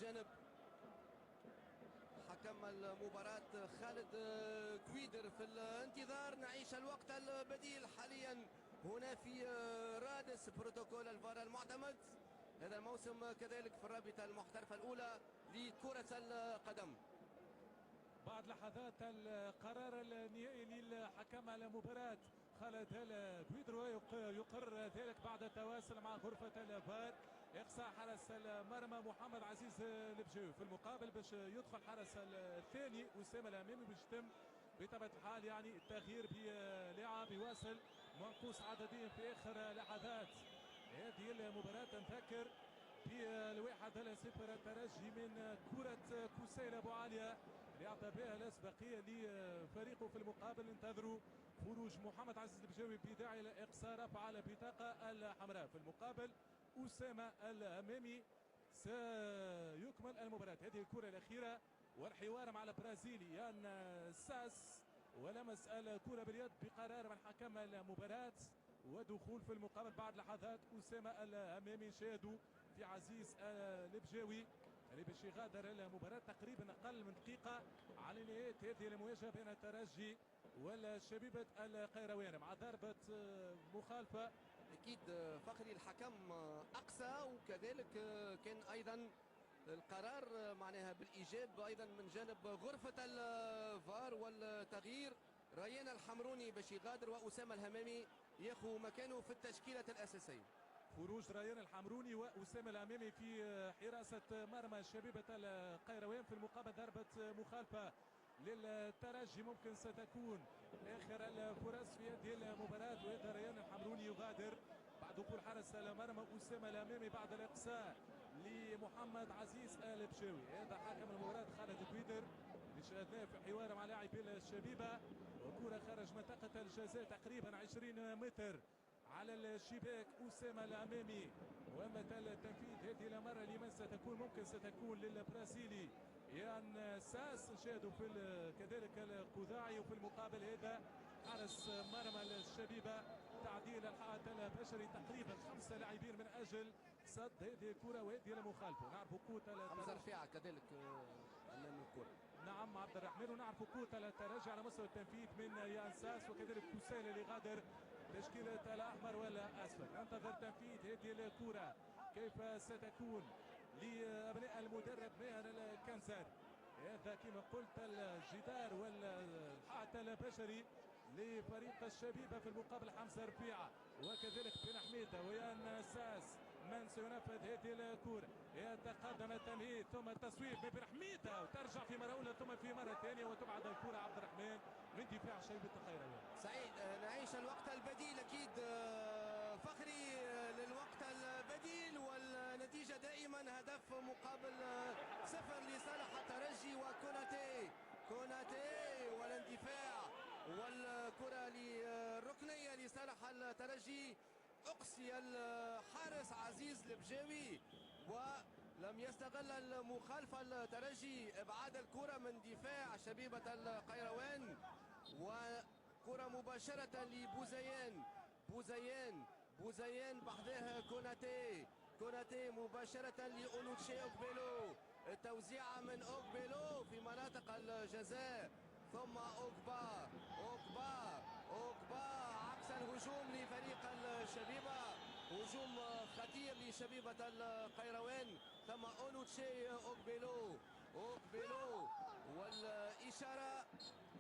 جانب حكم المباراة خالد كويدر. في الانتظار نعيش الوقت البديل حاليا هنا في رادس بروتوكول الفار المعتمد هذا الموسم كذلك في الرابطة المحترفة الأولى لكرة القدم. بعد لحظات القرار النهائي للحكم المباراة خالد كويدرو يقر ذلك بعد التواصل مع غرفة الفار. إقصاء حارس المرمى محمد عزيز البجاوي. في المقابل باش يدخل حارس الثاني أسامة الأمامي باش يتم بطبيعة الحال يعني التغيير بلاعب يواصل منقوص عدديا في آخر لحظات هذه المباراة. نذكر ب1-0 الترجي من كرة كوسيل أبو عالية اللي أعطى بها الأسبقية لفريقه. في المقابل انتظروا خروج محمد عزيز البجاوي بداعي الإقصاء رفع البطاقة الحمراء. في المقابل أسامة الأمامي سيكمل المباراة. هذه الكرة الأخيرة والحوار مع البرازيلي يان ساس ولمس الكرة باليد بقرار من حكم المباراة ودخول في المقابل بعد لحظات أسامة الأمامي. شاهدوا في عزيز البجاوي اللي باش يغادر المباراة تقريبا أقل من دقيقة على نهاية هذه المواجهة بين الترجي والشبيبة القيروان مع ضربة مخالفة. أكيد فخري الحكم أقصى وكذلك كان أيضا القرار معناها بالإيجاب أيضا من جانب غرفة الفار والتغيير. ريان الحمروني باش يغادر وأسامة الهمامي ياخذ مكانه في التشكيلة الأساسية. خروج ريان الحمروني وأسامة الأمامي في حراسة مرمى شبيبة القيروان. في المقابل ضربة مخالفة للترجي ممكن ستكون آخر الفرص في هذه المباراة. وهذا ريان الحمروني يغادر بعد دخول حارس المرمى أسامة الأمامي بعد الإقصاء لمحمد عزيز البجاوي. هذا حكم المباراة خالد كويدر اللي شاهدناه في حوار مع لاعبي الشبيبة. وكرة خارج منطقة الجزاء تقريبا 20 متر على الشباك أسامة الأمامي. ومتى التنفيذ هذه المرة لمن ستكون ممكن ستكون للبرازيلي يان ساس. نشاهدوا في كذلك القذاعي. وفي المقابل هذا حارس مرمى الشبيبة تعديل الحائط البشري تقريبا 5 لاعبين من أجل صد هذه الكرة وهذه المخالفة. نعرف قوة حمزة رفيعة كذلك أمام الكرة. نعم عبد الرحمن. ونعرف قوة الترجي على مستوى التنفيذ من يان ساس وكذلك كوسيل اللي غادر تشكيلة الأحمر والأسود. ننتظر تنفيذ هذه الكرة كيف ستكون لأبناء المدرب ماهر الكنزاري. هذا كما قلت الجدار والحائط البشري لفريق الشبيبة. في المقابل حمزة رفيعة وكذلك بن حميدة ويان ساس من سينفذ هذه الكرة. يتقدم التمهيد ثم التصويب من بن حميدة وترجع في مرة أولى ثم في مرة ثانية وتبعد الكرة عبد الرحمن من دفاع شبيبة القيروان. سعيد نعيش الوقت البديل أكيد فخري للوقت البديل والنتيجة دائما هدف مقابل 0 لصالح الترجي. وكوناتي والاندفاع والكرة للركنية لصالح الترجي. أقصي الحارس عزيز البجاوي ولم يستغل المخالفة الترجي ابعاد الكرة من دفاع شبيبة القيروان. وكرة مباشرة لبوزيان بعدها كوناتي مباشرة لأونوتشي أوكبيلو. التوزيعة من أوكبيلو في مناطق الجزاء ثم أوكبا عكس الهجوم لفريق الشبيبة. هجوم خطير لشبيبة القيروان ثم أونوتشي أوكبيلو والإشارة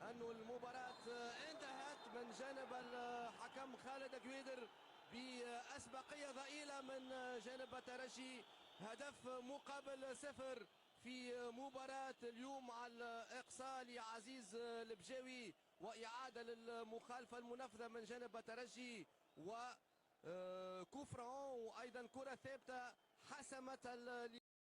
أن المباراة انتهت من جانب الحكم خالد كويدر بأسبقية ضئيلة من جانب الترجي. هدف مقابل 0 في مباراة اليوم على إقصاء لعزيز البجاوي وإعادة للمخالفة المنفذة من جانب الترجي وكوفران وأيضا كرة ثابتة حسمت